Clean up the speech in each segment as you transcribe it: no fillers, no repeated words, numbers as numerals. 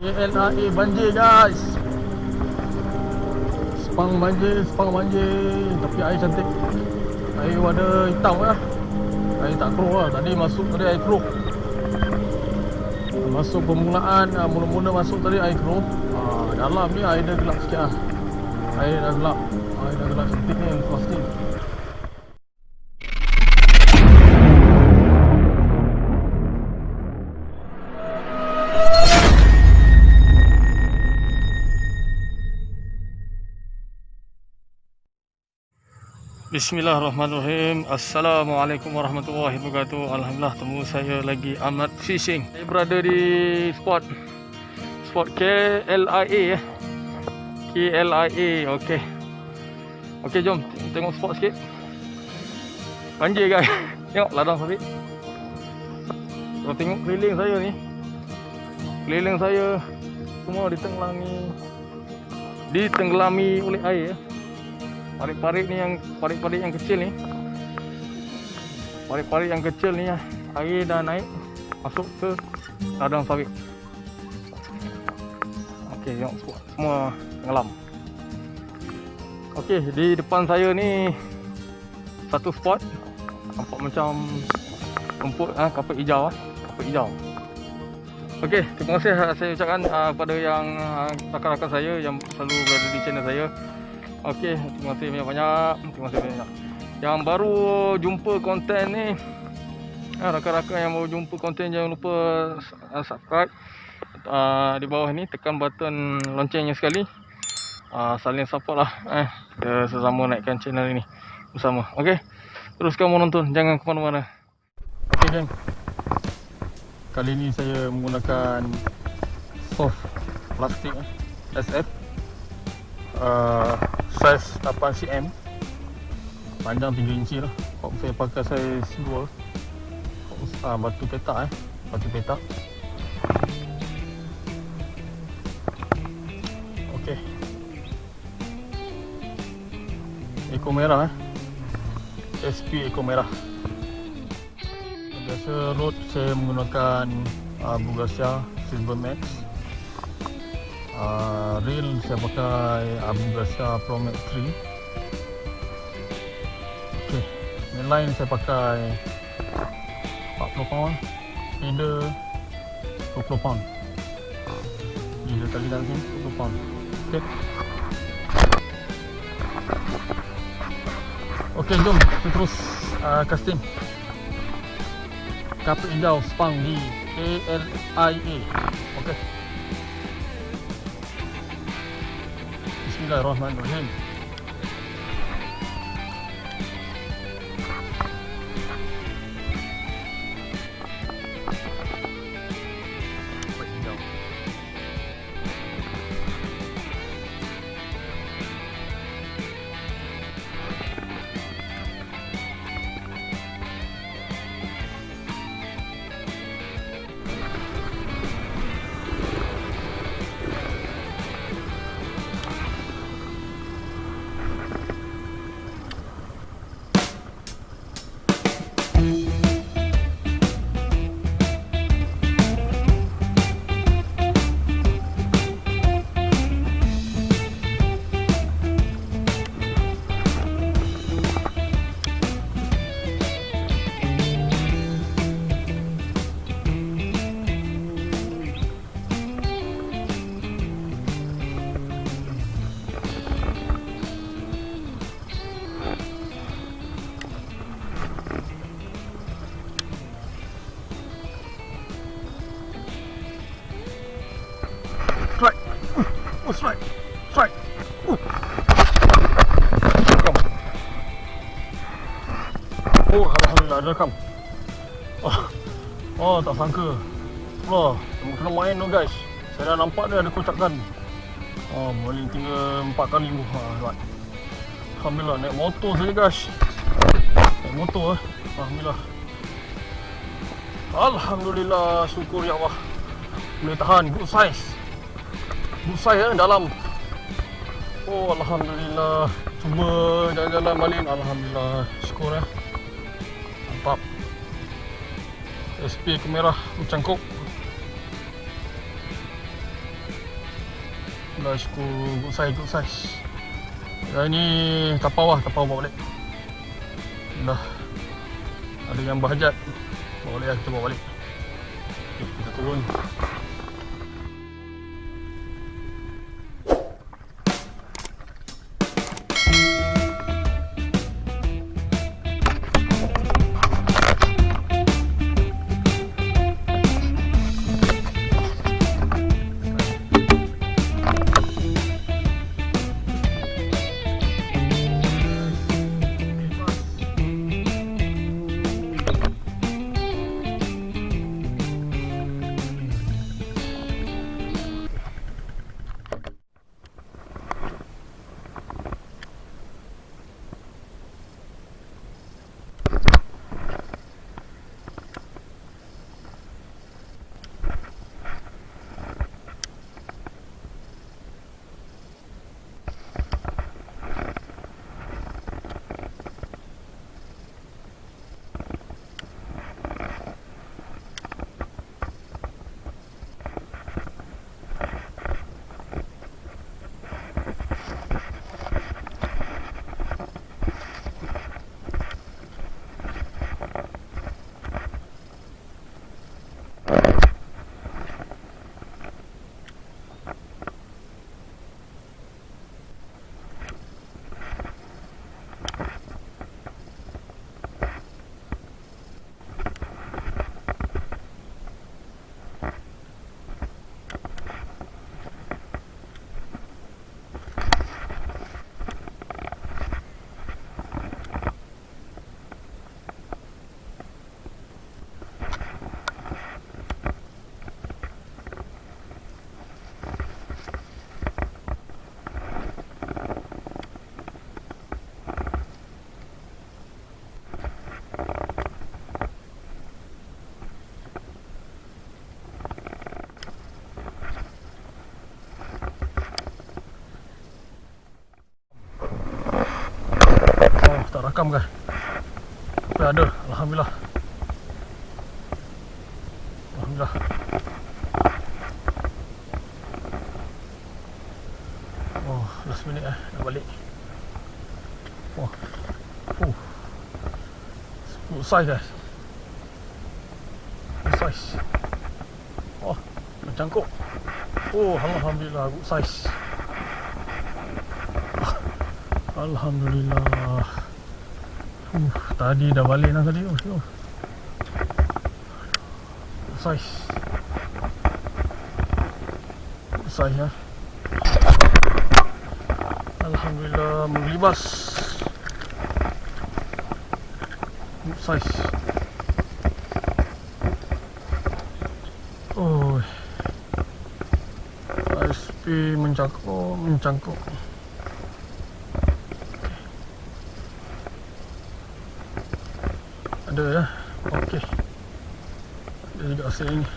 KLIA banjir guys. Sepang banjir, tapi air cantik. Air warna hitam lah. Air tak keruh lah. Tadi masuk tadi air keruh. Masuk permulaan, mula-mula masuk tadi air keruh. Dalam ni air dah gelap sikit lah. Air dah gelap cantik ni plastik. Bismillahirrahmanirrahim. Assalamualaikum warahmatullahi wabarakatuh. Alhamdulillah, temu saya lagi amat fishing. Saya berada di spot KLIA. KLIA. Okey, jom tengok spot sikit. Banjir guys. Tengok ladang sawit. Kalau tengok keliling saya ni, keliling saya semua ditenggelami oleh air. Parit-parit yang kecil ni, air dah naik masuk ke ladang sawit. Okey, tengok semua tenggelam. Okey, di depan saya ni satu spot nampak macam rumput kapur hijau. Okey, terima kasih saya ucapkan pada yang rakan-rakan saya yang selalu berada di channel saya. Okey, terima kasih banyak. Yang baru jumpa konten ni, rakan-rakan yang baru jumpa konten, jangan lupa subscribe di bawah ni, tekan button loncengnya sekali. Saling support lah, kita sesama naikkan channel ini bersama. Okey, teruskan menonton, jangan ke mana-mana. Okey geng, kali ni saya menggunakan soft plastik SF, saiz 8cm, panjang 3 inci lah. Saya pakai saiz 2, batu petak Okey, ekor merah SP ekor merah. Biasa rod saya menggunakan Bugasia Silver Max. Reel saya pakai Bugasia Pro Max 3. Okey, line saya pakai 40 pound, feeder 20 pound. Dia tali dalam sini 20 pound. Okey. Okey, jom kita terus casting. Kapur hijau sepang di KLIA. Okey. Bismillahirrahmanirrahim. Strike. Oh, alhamdulillah ada rekam. Oh, tak sangka. Kena main tu guys. Saya dah nampak dia ada kocakan. Boleh tinggal 4 kali. Hebat. Alhamdulillah, naik motor saja guys. Alhamdulillah, syukur ya Allah. Boleh tahan, good size dalam. Oh, alhamdulillah. Cuba jalan-jalan balik. Alhamdulillah, syukur mantap. SP kemerah mencangkuk. Alhamdulillah, syukur. Good size. Ya, ini tapau bawa balik. Dah ada yang berhajat, bawa balik lah, kita bawa balik. Okay, kita turun. Tak rakam kan? Tapi ada, Alhamdulillah. Alhamdulillah. Oh, last minute nak balik. Wah. Good size guys. Good size. Oh, mencangkuk. Oh, Alhamdulillah, good size. Alhamdulillah. Tadi dah balik lah tadi. Size ya. Alhamdulillah, mengelibas. Size. Oh, SP mencangkuk. Ada ya. Okey. Ada juga hasil ini.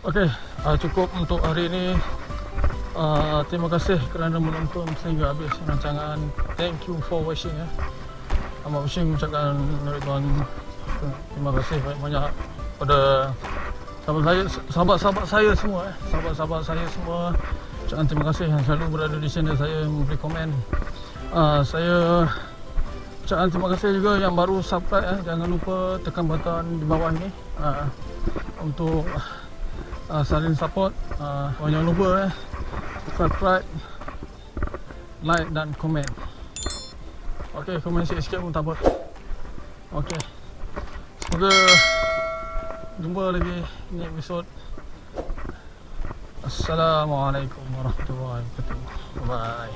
Okey, cukup untuk hari ini. Terima kasih kerana menonton sehingga habis rancangan. Thank you for watching ya. Amat Wishing mengucapkan terima kasih banyak-banyak pada sahabat-sahabat saya semua. Sahabat-sahabat saya semua, ucapkan terima kasih yang selalu berada di channel saya, memberi komen. Saya ucapkan terima kasih juga yang baru subscribe. Jangan lupa tekan button di bawah ini untuk saling support. Jangan lupa subscribe, like dan komen. Okey, komen sikit-sikit pun tak apa. Okey. Semoga jumpa lagi ni episod. Assalamualaikum warahmatullahi wabarakatuh. Bye.